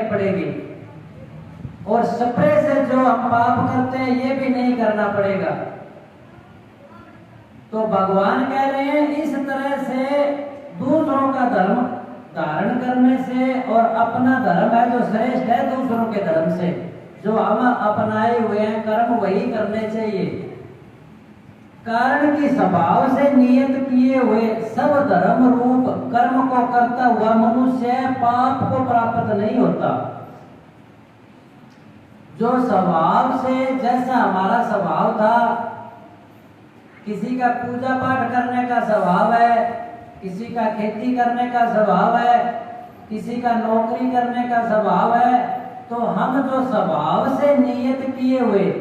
पड़ेगी और स्प्रे से जो हम पाप करते हैं ये भी नहीं करना पड़ेगा। तो भगवान कह रहे हैं इस तरह से दूसरों का धर्म धारण करने से और अपना धर्म है जो श्रेष्ठ है दूसरों के धर्म से, जो हम अपनाए हुए हैं कर्म वही करने चाहिए। कारण की स्वभाव से नियत किए हुए सब धर्म रूप कर्म को करता हुआ मनुष्य पाप को प्राप्त नहीं होता। जो स्वभाव से जैसा हमारा स्वभाव था, किसी का पूजा पाठ करने का स्वभाव है, किसी का खेती करने का स्वभाव है, किसी का नौकरी करने का स्वभाव है, तो हम जो स्वभाव से नियत किए हुए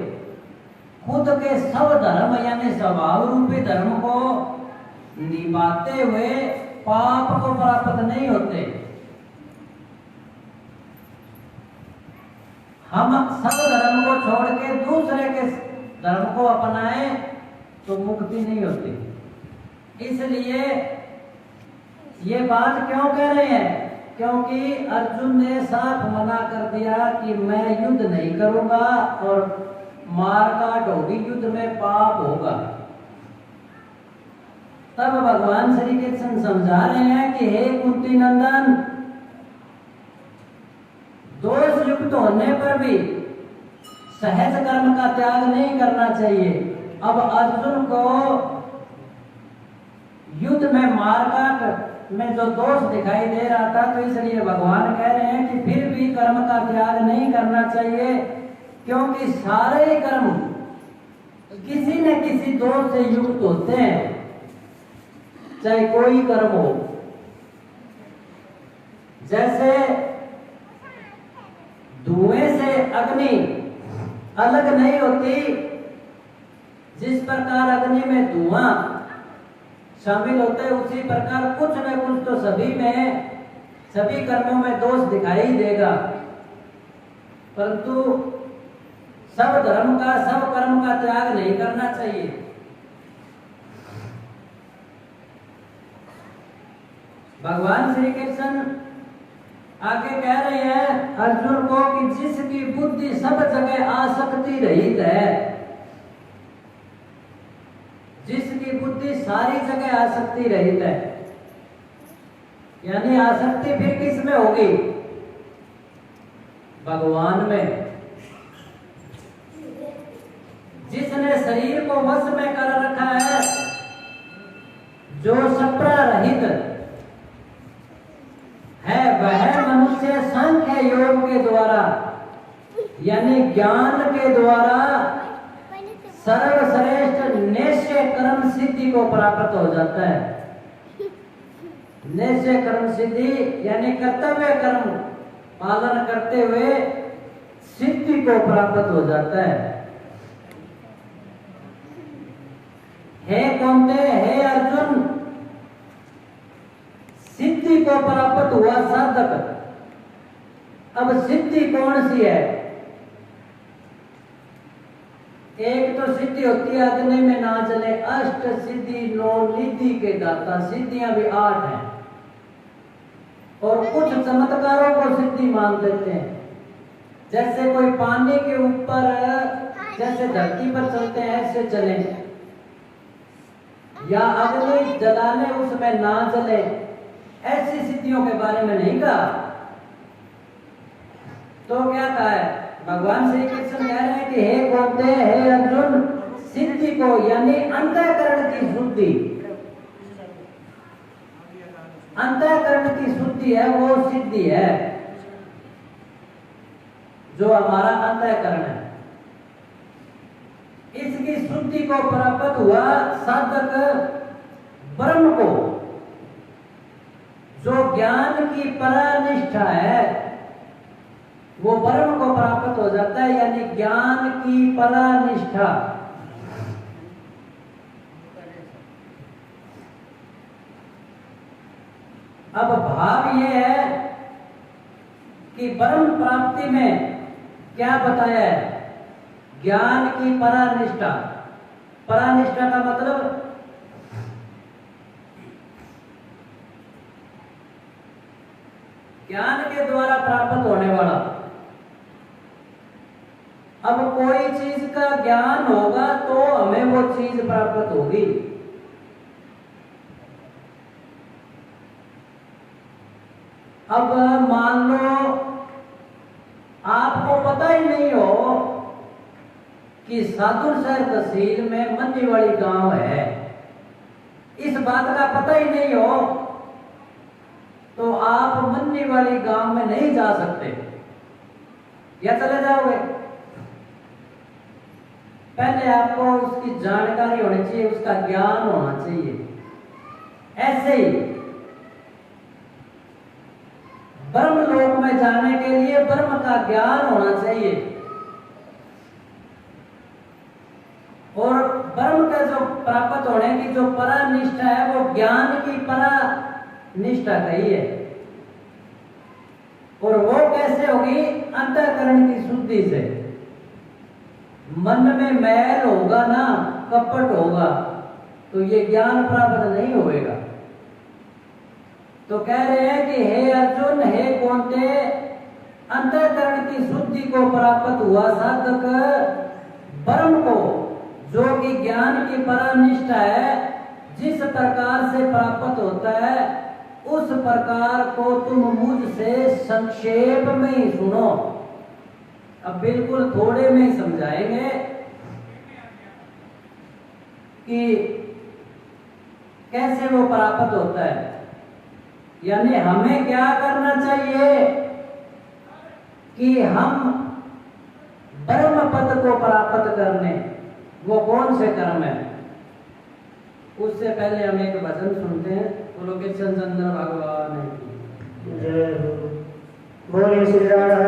खुद के सब धर्म यानी स्वभाव रूपी धर्म को निभाते हुए पाप को प्राप्त नहीं होते। हम सब धर्म को छोड़ के दूसरे के धर्म को अपनाए तो मुक्ति नहीं होती। इसलिए ये बात क्यों कह रहे हैं? क्योंकि अर्जुन ने साफ मना कर दिया कि मैं युद्ध नहीं करूंगा और मार काट होगी, युद्ध में पाप होगा। तब भगवान श्री कृष्ण समझा रहे हैं कि हे कुंती नंदन, दोष युक्त होने पर भी सहज कर्म का त्याग नहीं करना चाहिए। अब अर्जुन को युद्ध में मारकाट में जो दोष दिखाई दे रहा था, तो इसलिए भगवान कह रहे हैं कि फिर भी कर्म का त्याग नहीं करना चाहिए, क्योंकि सारे कर्म किसी न किसी दोष से युक्त होते हैं, चाहे कोई कर्म हो। जैसे धुएं से अग्नि अलग नहीं होती, जिस प्रकार अग्नि में धुआं शामिल होता है, उसी प्रकार कुछ न कुछ तो सभी में, सभी कर्मों में दोष दिखाई देगा। परंतु सब धर्म का, सब कर्म का त्याग नहीं करना चाहिए। भगवान श्री कृष्ण आगे कह रहे हैं अर्जुन को कि जिसकी बुद्धि सब जगह आसक्ति रहित है, जिसकी बुद्धि सारी जगह आसक्ति रहित है, यानी आसक्ति फिर किस में होगी? भगवान में। जिसने शरीर को वश में कर रखा है, जो सप्रा रहित है, वह मनुष्य सांख्य योग के द्वारा यानी ज्ञान के द्वारा सर्वश्रेष्ठ निश्चय कर्म सिद्धि को प्राप्त हो जाता है। निश्चय कर्म सिद्धि यानी कर्तव्य कर्म पालन करते हुए सिद्धि को प्राप्त हो जाता है। हे कौनते, हे अर्जुन, सिद्धि को प्राप्त हुआ साधक। अब सिद्धि कौन सी है? एक तो सिद्धि होती है अग्नि में ना जले, अष्ट सिद्धि नौ निधि के दाता, सिद्धियां भी 8 हैं। और कुछ चमत्कारों को सिद्धि मान देते हैं, जैसे कोई पानी के ऊपर जैसे धरती पर चलते हैं ऐसे चले, या अग्नि जलाने उसमें ना जले, ऐसी सिद्धियों के बारे में नहीं कहा। तो क्या कहा है? भगवान श्री कृष्ण कह रहे हैं कि हे कौनते, हे अर्जुन, सिद्धि को यानी अंतःकरण की शुद्धि, अंतःकरण की शुद्धि है, वो सिद्धि है जो हमारा अंतःकरण है। इसकी शुद्धि को प्राप्त हुआ साधक ब्रह्म को, जो ज्ञान की परानिष्ठा है, वो ब्रह्म को प्राप्त हो जाता है, यानी ज्ञान की परानिष्ठा। अब भाव ये है कि ब्रह्म प्राप्ति में क्या बताया है? ज्ञान की परानिष्ठा। परानिष्ठा का मतलब ज्ञान के द्वारा प्राप्त होने वाला। अब कोई चीज का ज्ञान होगा तो हमें वो चीज प्राप्त होगी। अब मान लो आपको पता ही नहीं हो कि सादुलशहर तहसील में मन्नीवाली गांव है, इस बात का पता ही नहीं हो तो आप मन्नीवाली गांव में नहीं जा सकते या चले जाओगे। पहले आपको उसकी जानकारी होनी चाहिए, उसका ज्ञान होना चाहिए। ऐसे ही ब्रह्म लोक में जाने के लिए ब्रह्म का ज्ञान होना चाहिए, और ब्रह्म का जो प्राप्त होने की जो परा निष्ठा है वो ज्ञान की परा निष्ठा कही है। और वो कैसे होगी? अंतःकरण की शुद्धि से। मन में मैल होगा ना, कपट होगा, तो ये ज्ञान प्राप्त नहीं होएगा। तो कह रहे हैं कि हे अर्जुन, हे कौन्ते, अंतःकरण की शुद्धि को प्राप्त हुआ साधक ब्रह्म को, जो कि ज्ञान की परानिष्ठा है, जिस प्रकार से प्राप्त होता है उस प्रकार को तुम मुझसे संक्षेप में ही सुनो। अब बिल्कुल थोड़े में ही समझाएंगे कि कैसे वो प्राप्त होता है। यानी हमें क्या करना चाहिए कि हम ब्रह्म पद को प्राप्त करने, वो कौन से कर्म है? उससे पहले हम एक भजन सुनते हैं। बोलो कृष्ण चंद्र भगवान की जय हो। बोलिए श्री राम।